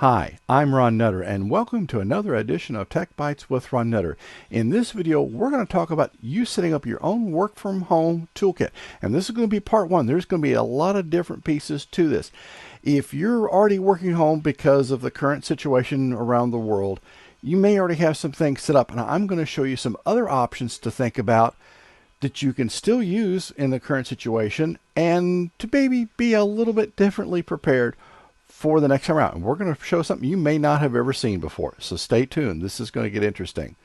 Hi, I'm Ron Nutter, and welcome to another edition of Tech Bites with Ron Nutter. In this video, we're going to talk about you setting up your own work from home toolkit. And this is going to be part one. There's going to be a lot of different pieces to this. If you're already working home because of the current situation around the world, you may already have some things set up. And I'm going to show you some other options to think about that you can still use in the current situation and to maybe be a little bit differently prepared for the next time around. And we're going to show something you may not have ever seen before. So stay tuned. This is going to get interesting.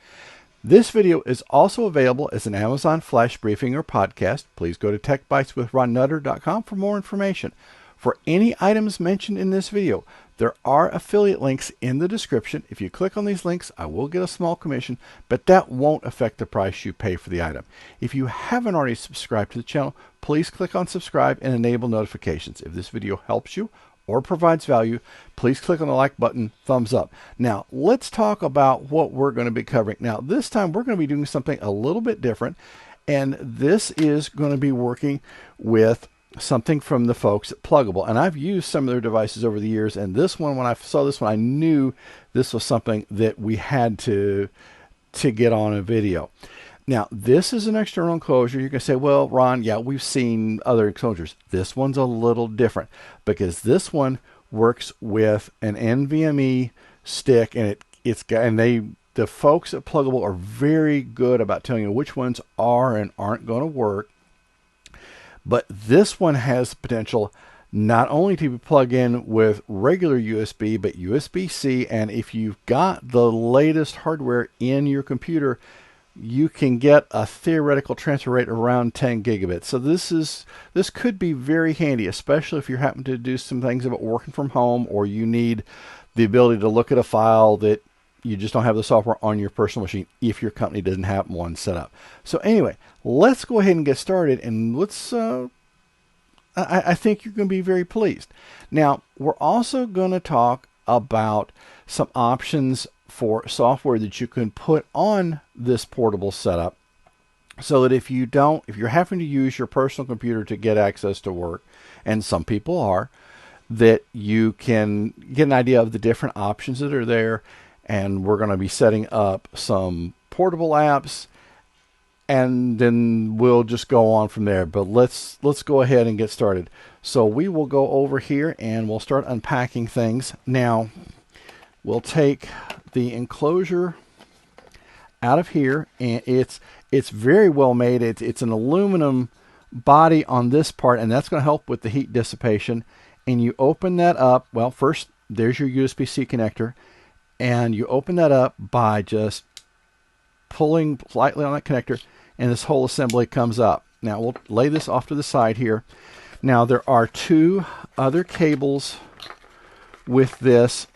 This video is also available as an Amazon Flash briefing or podcast. Please go to techbiteswithronnutter.com for more information. For any items mentioned in this video, there are affiliate links in the description. If you click on these links, I will get a small commission, but that won't affect the price you pay for the item. If you haven't already subscribed to the channel, please click on subscribe and enable notifications. If this video helps you or provides value, please click on the like button, thumbs up. Now, let's talk about what we're going to be covering. Now, this time we're going to be doing something a little bit different, and this is going to be working with something from the folks at Plugable. And I've used some of their devices over the years, and this one, when I saw this one, I knew this was something that we had to get on a video. Now, this is an external enclosure. You can say, well, Ron, yeah, we've seen other enclosures. This one's a little different because this one works with an NVMe stick, and the folks at Plugable are very good about telling you which ones are and aren't going to work. But this one has potential not only to be plugged in with regular USB, but USB-C. And if you've got the latest hardware in your computer, you can get a theoretical transfer rate around 10 gigabits. So this could be very handy, especially if you happen to do some things about working from home, or you need the ability to look at a file that you just don't have the software on your personal machine if your company doesn't have one set up. So anyway, let's go ahead and get started, and let's I think you're going to be very pleased. Now, we're also going to talk about some options for software that you can put on this portable setup, so that if you're having to use your personal computer to get access to work, and some people are, that you can get an idea of the different options that are there. And we're going to be setting up some portable apps, and then we'll just go on from there. But let's go ahead and get started. So we will go over here and we'll start unpacking things. Now, we'll take the enclosure out of here, and it's very well made. It's an aluminum body on this part, and that's going to help with the heat dissipation. And you open that up. Well, first, there's your USB-C connector. And you open that up by just pulling lightly on that connector, and this whole assembly comes up. Now we'll lay this off to the side here. Now there are two other cables with this.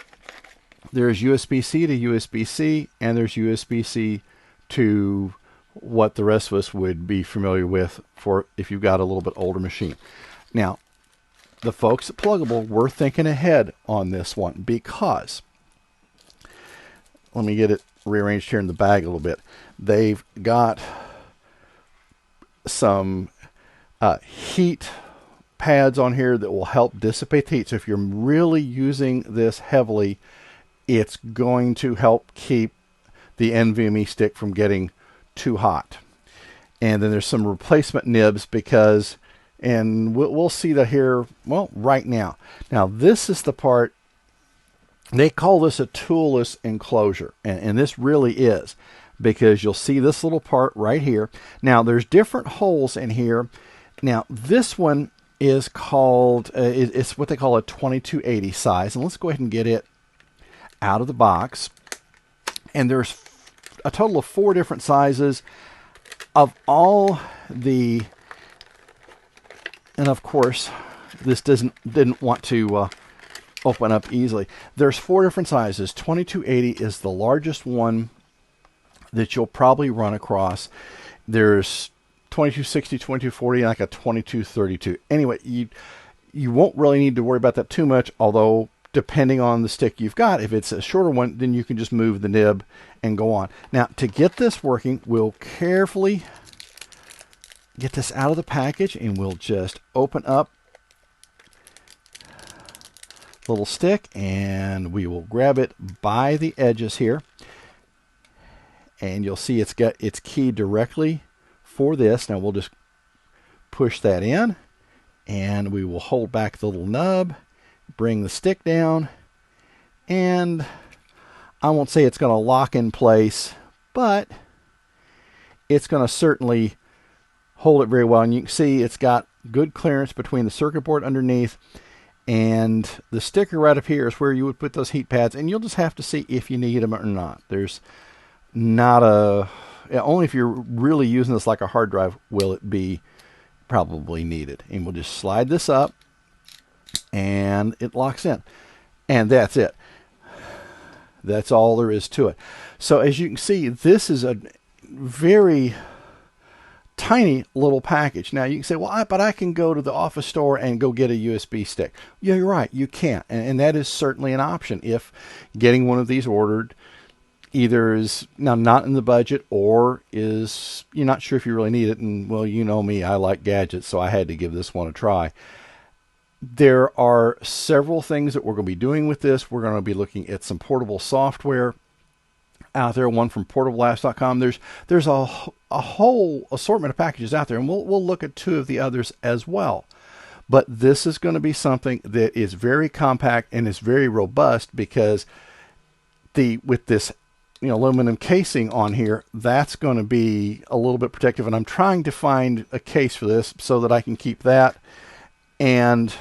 There's USB-C to USB-C, and there's USB-C to what the rest of us would be familiar with for if you've got a little bit older machine. Now, the folks at Plugable were thinking ahead on this one, because let me get it rearranged here in the bag a little bit. They've got some heat pads on here that will help dissipate the heat. So if you're really using this heavily, it's going to help keep the NVMe stick from getting too hot. And then there's some replacement nibs because, and we'll see that here, well, right now. Now, this is the part. They call this a toolless enclosure, and this really is, because you'll see this little part right here. Now, there's different holes in here. Now, this one is called, it's what they call a 2280 size, and let's go ahead and get it out of the box. And there's a total of 4 different sizes of all the, and of course, this didn't want to open up easily. There's 4 different sizes. 2280 is the largest one that you'll probably run across. There's 2260, 2240, and like a 2232. Anyway, you won't really need to worry about that too much, although depending on the stick you've got, if it's a shorter one, then you can just move the nib and go on. Now, to get this working, we'll carefully get this out of the package, and we'll just open up little stick, and we will grab it by the edges here. And you'll see it's got its key directly for this. Now we'll just push that in, and we will hold back the little nub, bring the stick down, and I won't say it's going to lock in place, but it's going to certainly hold it very well. And you can see it's got good clearance between the circuit board underneath and the sticker right up here is where you would put those heat pads, and you'll just have to see if you need them or not. There's not a, only if you're really using this like a hard drive will it be probably needed. And we'll just slide this up and it locks in, and that's it. That's all there is to it. So as you can see, this is a very tiny little package. Now you can say, well, but I can go to the office store and go get a USB stick. Yeah, you're right, you can, and that is certainly an option if getting one of these ordered either is now not in the budget, or is you're not sure if you really need it. And well, you know me, I like gadgets, so I had to give this one a try. There are several things that we're going to be doing with this. We're going to be looking at some portable software out there, one from portablelabs.com. There's a whole assortment of packages out there, and we'll look at two of the others as well. But this is going to be something that is very compact and is very robust, because with this aluminum casing on here, that's going to be a little bit protective. And I'm trying to find a case for this so that I can keep that and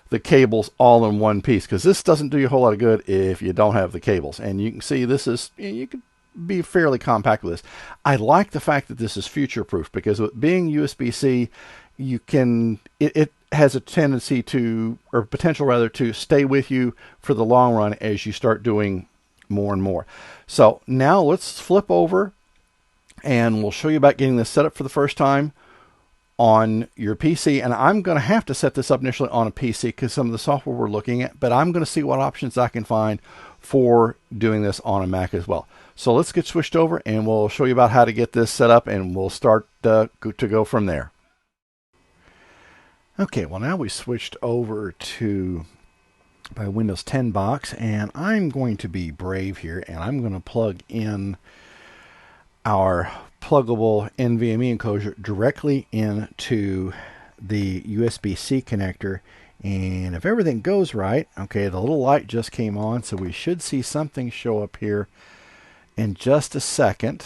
the cables all in one piece, because this doesn't do you a whole lot of good if you don't have the cables. And you can see this is, you can be fairly compact with this. I like the fact that this is future proof, because with being USB-C, you can, it has a tendency to, or potential rather, to stay with you for the long run as you start doing more and more. So now let's flip over and we'll show you about getting this set up for the first time on your PC. And I'm going to have to set this up initially on a PC because some of the software we're looking at, but I'm going to see what options I can find for doing this on a Mac as well. So let's get switched over and we'll show you about how to get this set up, and we'll start to go from there. Okay, well now we switched over to my Windows 10 box, and I'm going to be brave here, and I'm going to plug in our pluggable NVMe enclosure directly into the USB-C connector. And if everything goes right, okay, the little light just came on, so we should see something show up here in just a second.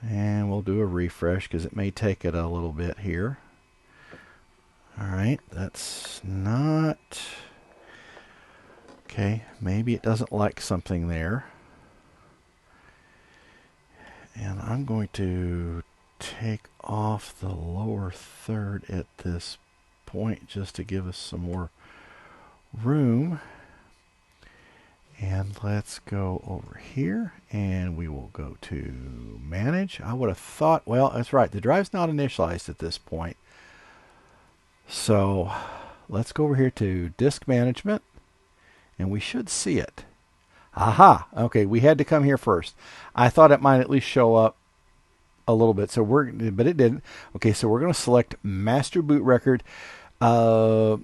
And we'll do a refresh because it may take it a little bit here. All right, that's not okay. Maybe it doesn't like something there. And I'm going to take off the lower third at this point just to give us some more room. And let's go over here and we will go to manage. I would have thought, well, that's right, the drive's not initialized at this point. So let's go over here to disk management and we should see it. Aha! Okay, we had to come here first. I thought it might at least show up a little bit, but it didn't. Okay, so we're going to select master boot record. The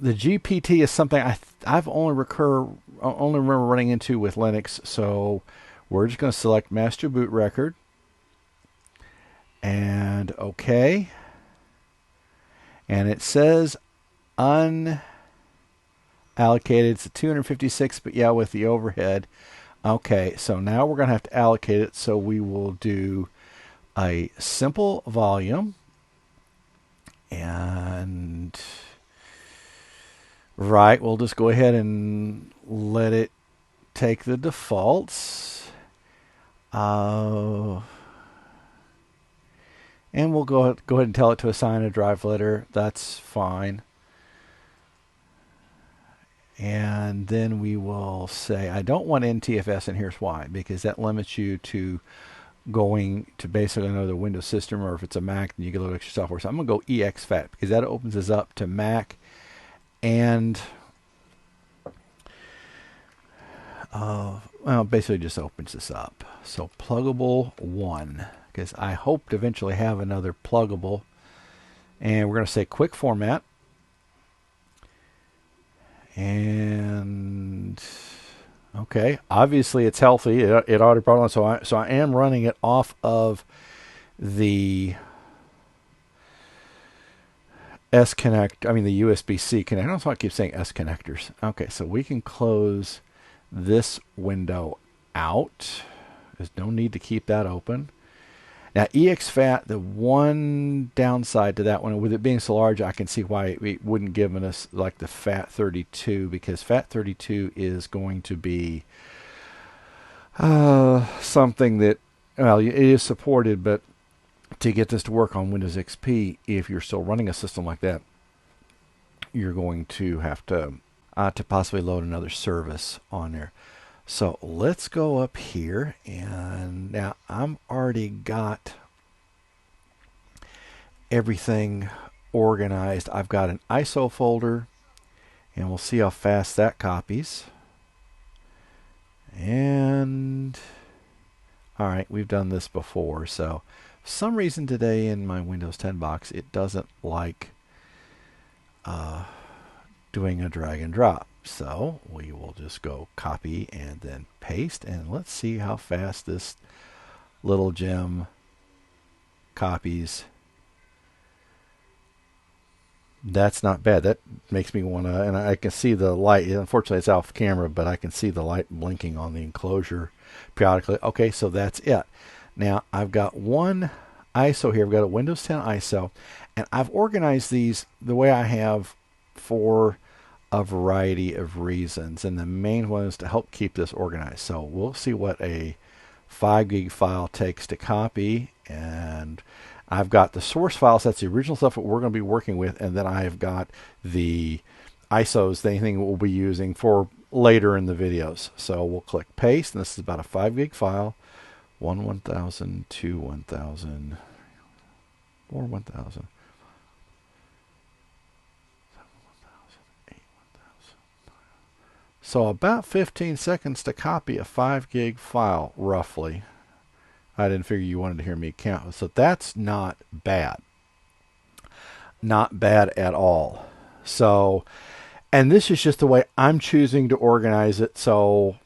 GPT is something I've only remember running into with Linux, so we're just going to select master boot record and okay. And it says unallocated. It's a 256, but yeah, with the overhead. Okay, so now we're going to have to allocate it. So we will do a simple volume. And right, we'll just go ahead and let it take the defaults. And we'll go ahead and tell it to assign a drive letter. That's fine. And then we will say, I don't want NTFS, and here's why. Because that limits you to going to basically another Windows system, or if it's a Mac, then you get a little extra software. So I'm going to go exFAT, because that opens us up to Mac and well, basically just opens this up. So Plugable 1. Because I hope to eventually have another Plugable, and we're going to say quick format, And okay, obviously it's healthy. It already brought on, so I am running it off of the S connect. I mean the USB-C connect. I don't know why I keep saying S connectors. Okay, so we can close this window out. There's no need to keep that open. Now exFAT, the one downside to that one, with it being so large, I can see why it wouldn't give us like the FAT32, because FAT32 is going to be something that, well, it is supported, but to get this to work on Windows XP, if you're still running a system like that, you're going to have to possibly load another service on there. So let's go up here, and now I'm already got everything organized. I've got an ISO folder, and we'll see how fast that copies. And all right, we've done this before, so for some reason today in my Windows 10 box it doesn't like doing a drag and drop. So we will just go copy and then paste, and let's see how fast this little gem copies. That's not bad. That makes me want to, and I can see the light. Unfortunately, it's off camera, but I can see the light blinking on the enclosure periodically. Okay, so that's it. Now I've got one ISO here. I've got a Windows 10 ISO, and I've organized these the way I have for a variety of reasons, and the main one is to help keep this organized. So we'll see what a 5 gig file takes to copy, and I've got the source files. That's the original stuff that we're going to be working with, and then I've got the ISOs, the thing we'll be using for later in the videos. So we'll click paste, and this is about a 5 gig file. 1000, 2 1000, 4 1000. So about 15 seconds to copy a 5 gig file, roughly. I didn't figure you wanted to hear me count. So that's not bad. Not bad at all. So, and this is just the way I'm choosing to organize it. So,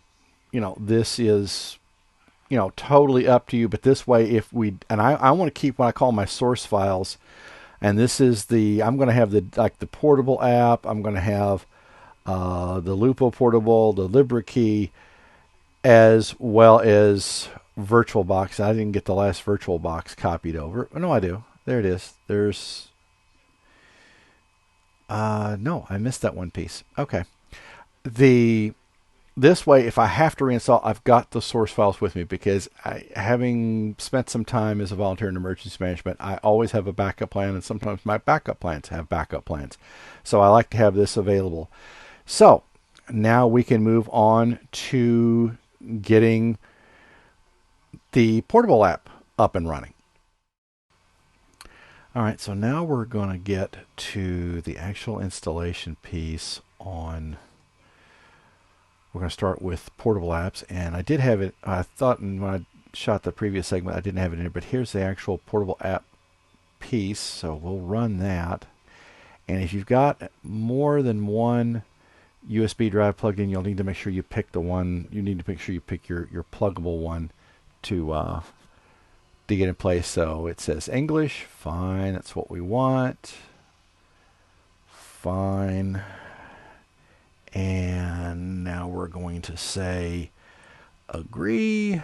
you know, this is, you know, totally up to you. But this way, if we, and I want to keep what I call my source files. And this is the, I'm going to have the, like the portable app. I'm going to have the Lupo Portable, the LibreKey, as well as VirtualBox. I didn't get the last VirtualBox copied over. Oh, no, I do. There it is. There's no, I missed that one piece. Okay. This way, if I have to reinstall, I've got the source files with me, because having spent some time as a volunteer in emergency management, I always have a backup plan, and sometimes my backup plans have backup plans. So I like to have this available. So now we can move on to getting the portable app up and running. All right, so now we're going to get to the actual installation piece on. We're going to start with portable apps, and I did have it. I thought when I shot the previous segment I didn't have it in here, but here's the actual portable app piece. So we'll run that, and if you've got more than one USB drive plugged in, you'll need to make sure you pick the one. You need to make sure you pick your pluggable one to get in place. So it says English, fine. That's what we want. Fine. And now we're going to say agree. And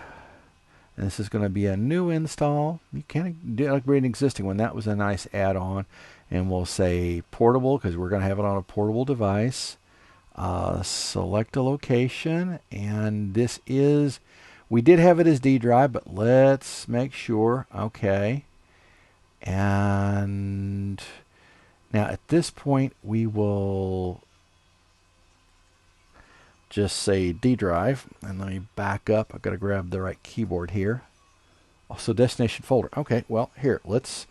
this is going to be a new install. You can't upgrade an existing one. That was a nice add-on. And we'll say portable, because we're going to have it on a portable device. Select a location, and this is, we did have it as D drive, but let's make sure. Okay. And now at this point we will just say D drive, and let me back up. I've got to grab the right keyboard here. Also destination folder. Okay, well here, let's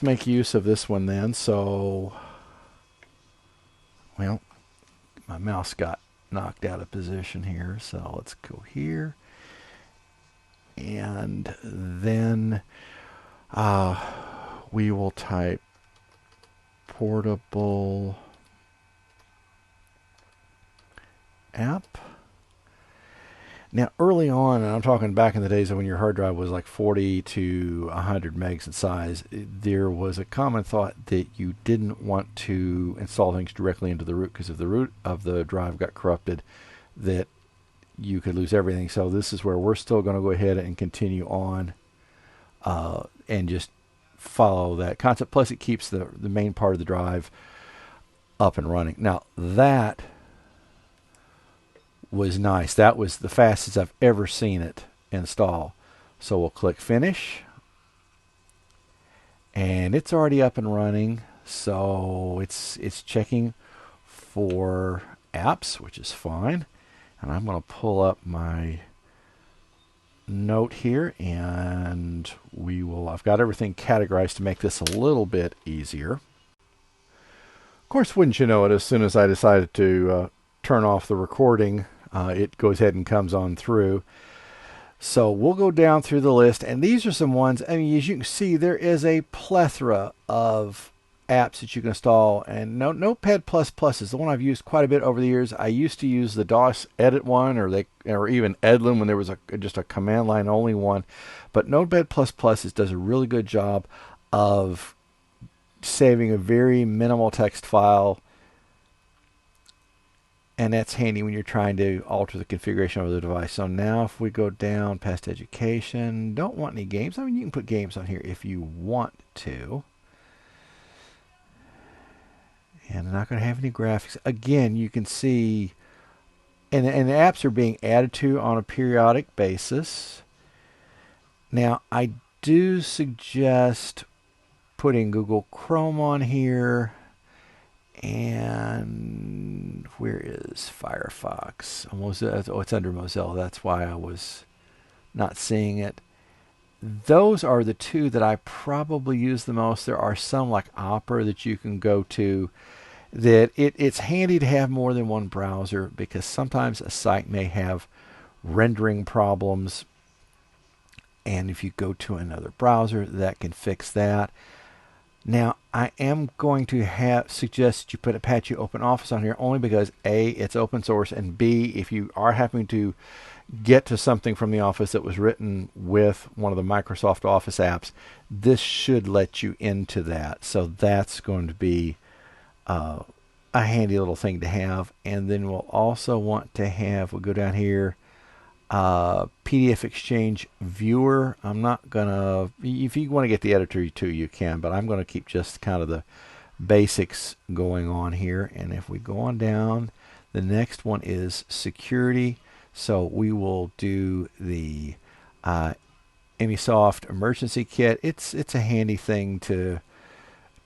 make use of this one then. So, well, my mouse got knocked out of position here, so let's go here, and then we will type portable app. Now, early on, and I'm talking back in the days when your hard drive was like 40 to 100 megs in size, there was a common thought that you didn't want to install things directly into the root, because if the root of the drive got corrupted, that you could lose everything. So this is where we're still going to go ahead and continue on and just follow that concept. Plus, it keeps the main part of the drive up and running. Now, that was nice. That was the fastest I've ever seen it install. So we'll click finish, and it's already up and running. So it's checking for apps, which is fine. And I'm going to pull up my note here, and I've got everything categorized to make this a little bit easier. Of course, wouldn't you know it, as soon as I decided to turn off the recording, it goes ahead and comes on through. So we'll go down through the list, and these are some ones. I mean, as you can see, there is a plethora of apps that you can install, and Notepad++ is the one I've used quite a bit over the years. I used to use the DOS edit one, or even Edlin when there was just a command line only one. But Notepad++ does a really good job of saving a very minimal text file, and that's handy when you're trying to alter the configuration of the device. So now if we go down past education, don't want any games. I mean, you can put games on here if you want to. And I'm not going to have any graphics. Again, you can see, and the apps are being added to on a periodic basis. Now, I do suggest putting Google Chrome on here. And where is Firefox? Oh, it's under Mozilla. That's why I was not seeing it. Those are the two that I probably use the most. There are some like Opera that you can go to that it's handy to have more than one browser, because sometimes a site may have rendering problems, and if you go to another browser, that can fix that. Now, I am going to suggest that you put Apache OpenOffice on here, only because A, it's open source, and B, if you are having to get to something from the Office that was written with one of the Microsoft Office apps, this should let you into that. So that's going to be a handy little thing to have. And then we'll also want to have, we'll go down here, PDF Exchange Viewer. I'm not gonna, if you want to get the editor too, you can, but I'm going to keep just kind of the basics going on here. And if we go on down, the next one is security. So we will do the Emsisoft emergency kit. It's a handy thing to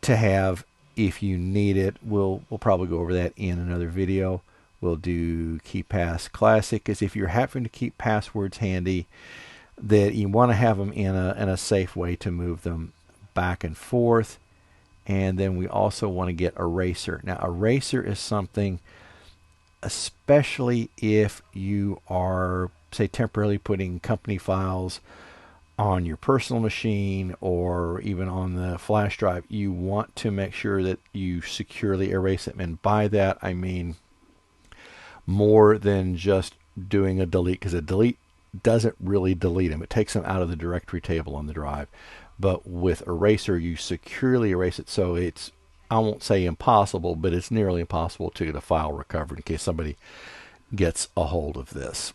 have if you need it. We'll probably go over that in another video. We'll do KeePass Classic, because if you're having to keep passwords handy, that you want to have them in a safe way to move them back and forth. And then we also want to get Eraser. Now, Eraser is something, especially if you are, say, temporarily putting company files on your personal machine or even on the flash drive, you want to make sure that you securely erase them. And by that, I mean more than just doing a delete, because a delete doesn't really delete them. It takes them out of the directory table on the drive. But with Eraser, you securely erase it, so it's, I won't say impossible, but it's nearly impossible to get a file recovered in case somebody gets a hold of this.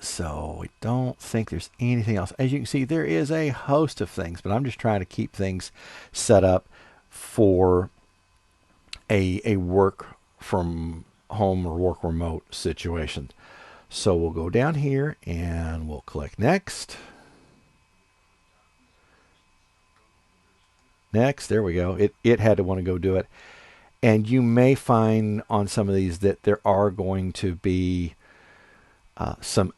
So I don't think there's anything else. As you can see, there is a host of things, but I'm just trying to keep things set up for a work from home or work remote situation. So we'll go down here and we'll click next. Next, there we go. It had to want to go do it. And you may find on some of these that there are going to be some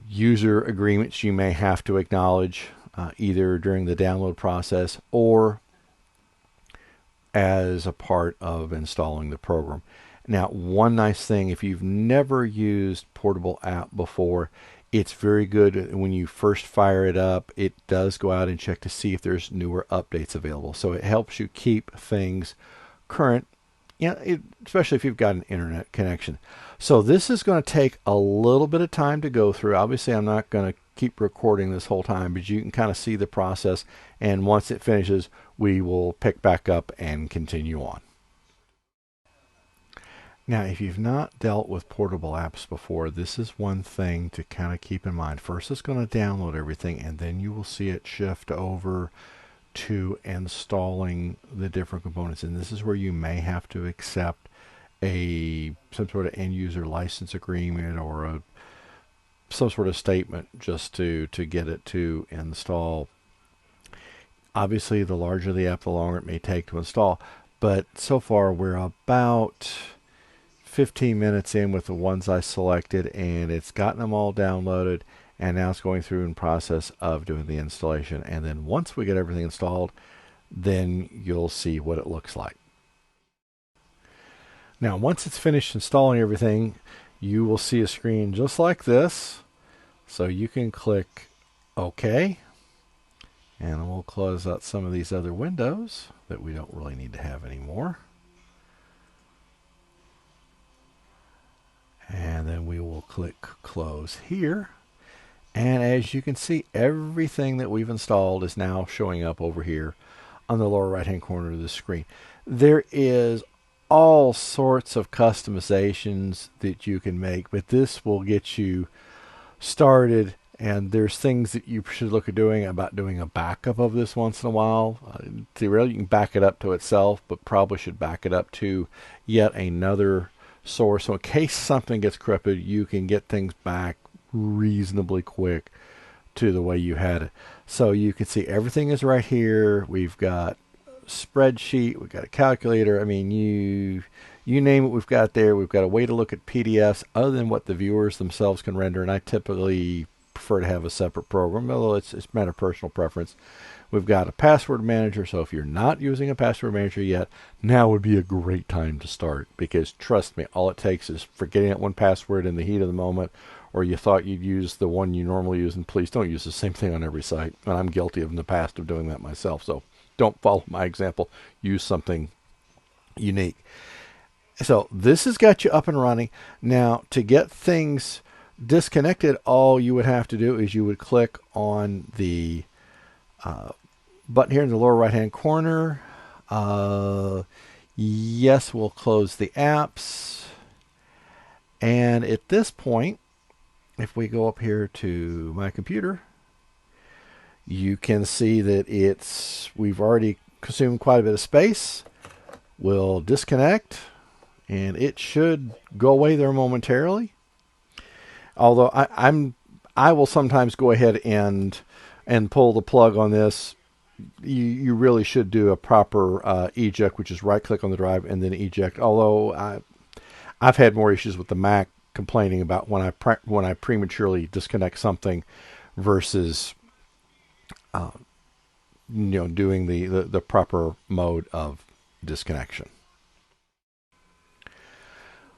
user agreements you may have to acknowledge either during the download process or as a part of installing the program. Now, one nice thing, if you've never used Portable app before, it's very good when you first fire it up. It does go out and check to see if there's newer updates available. So it helps you keep things current especially if you've got an internet connection. So this is going to take a little bit of time to go through. Obviously, I'm not going to keep recording this whole time, but you can kind of see the process. And once it finishes, we will pick back up and continue on. Now, if you've not dealt with portable apps before, this is one thing to kind of keep in mind. First, it's going to download everything, and then you will see it shift over to installing the different components. And this is where you may have to accept some sort of end user license agreement or some sort of statement just to get it to install. Obviously, the larger the app, the longer it may take to install. But so far, we're about 15 minutes in with the ones I selected, and it's gotten them all downloaded, and now it's going through in process of doing the installation. And then once we get everything installed, then you'll see what it looks like. Now, once it's finished installing everything, you will see a screen just like this. So you can click OK, and we'll close out some of these other windows that we don't really need to have anymore. And then we will click close here. And as you can see, everything that we've installed is now showing up over here on the lower right hand corner of the screen. There is all sorts of customizations that you can make, but this will get you started. And there's things that you should look at doing about doing a backup of this once in a while. Theoretically, you can back it up to itself, but probably should back it up to yet another source. So in case something gets corrupted, you can get things back reasonably quick to the way you had it. So you can see everything is right here. We've got a spreadsheet, we've got a calculator. I mean, you name it, we've got it there. We've got a way to look at PDFs other than what the viewers themselves can render, and I typically prefer to have a separate program, although it's a matter of personal preference. We've got a password manager, so if you're not using a password manager yet, now would be a great time to start, because trust me, all it takes is forgetting that one password in the heat of the moment, or you thought you'd use the one you normally use, and please don't use the same thing on every site. And I'm guilty of in the past of doing that myself, so don't follow my example. Use something unique. So this has got you up and running. Now, to get things disconnected, all you would have to do is you would click on the button here in the lower right hand corner. Yes, we'll close the apps. And at this point, if we go up here to my computer, you can see that we've already consumed quite a bit of space. We'll disconnect, and it should go away there momentarily. Although I will sometimes go ahead and pull the plug on this. You really should do a proper eject, which is right click on the drive and then eject. Although I've had more issues with the Mac complaining about when I prematurely disconnect something versus doing the proper mode of disconnection.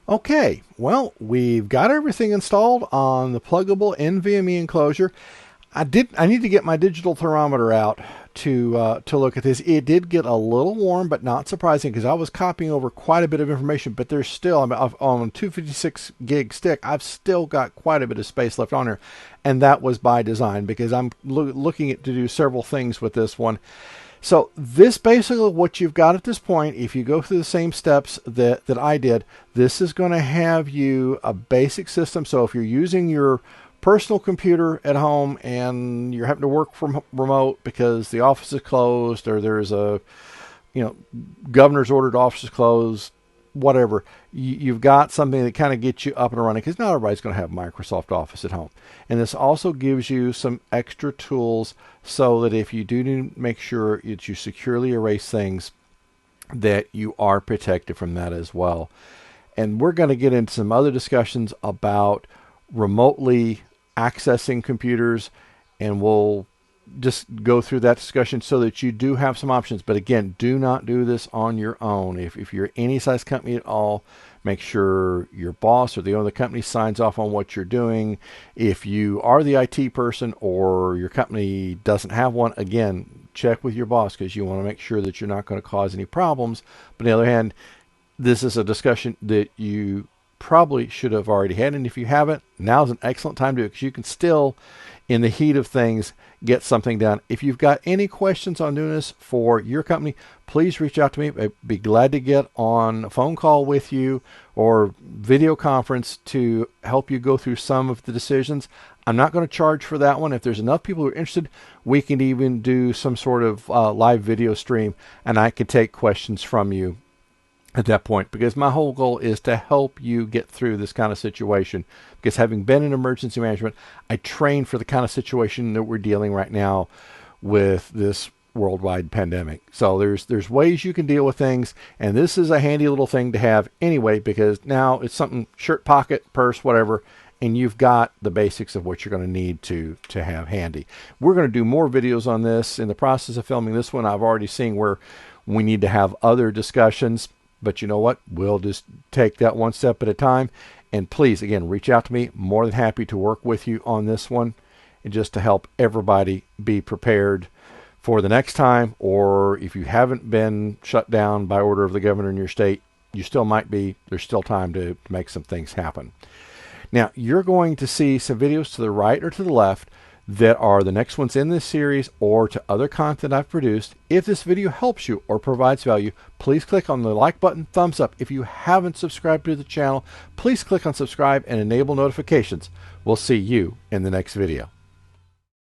Okay, well, we've got everything installed on the Plugable NVMe enclosure. I need to get my digital thermometer out to look at this. It did get a little warm, but not surprising, because I was copying over quite a bit of information, but there's still, on a 256 gig stick, I've still got quite a bit of space left on there, and that was by design, because I'm looking to do several things with this one. So this basically what you've got at this point, if you go through the same steps that I did, this is going to have you a basic system. So if you're using your personal computer at home and you're having to work from remote because the office is closed, or there's a governor's ordered office is closed, whatever, you've got something that kind of gets you up and running, because not everybody's going to have Microsoft Office at home. And this also gives you some extra tools so that if you do make sure that you securely erase things, that you are protected from that as well. And we're going to get into some other discussions about remotely accessing computers, and we'll just go through that discussion so that you do have some options. But again, do not do this on your own. If you're any size company at all, make sure your boss or the owner of the company signs off on what you're doing. If you are the IT person or your company doesn't have one, again, check with your boss, because you want to make sure that you're not going to cause any problems. But on the other hand, This is a discussion that you probably should have already had, and if you haven't, now's an excellent time to do it, because you can still, in the heat of things, get something done. If you've got any questions on doing this for your company, please reach out to me. I'd be glad to get on a phone call with you or video conference to help you go through some of the decisions. I'm not going to charge for that one. If there's enough people who are interested, we can even do some sort of live video stream, and I can take questions from you at that point, because my whole goal is to help you get through this kind of situation. Because having been in emergency management, I train for the kind of situation that we're dealing right now with this worldwide pandemic. So there's ways you can deal with things, and this is a handy little thing to have anyway, because now it's something, shirt pocket, purse, whatever, and you've got the basics of what you're going to need to have handy. We're going to do more videos on this. In the process of filming this one, I've already seen where we need to have other discussions. But you know what? We'll just take that one step at a time. And please, again, reach out to me. More than happy to work with you on this one, and just to help everybody be prepared for the next time. Or if you haven't been shut down by order of the governor in your state, you still might be. There's still time to make some things happen. Now, you're going to see some videos to the right or to the left that are the next ones in this series, or to other content I've produced. If this video helps you or provides value, please click on the like button, thumbs up. If you haven't subscribed to the channel, please click on subscribe and enable notifications. We'll see you in the next video.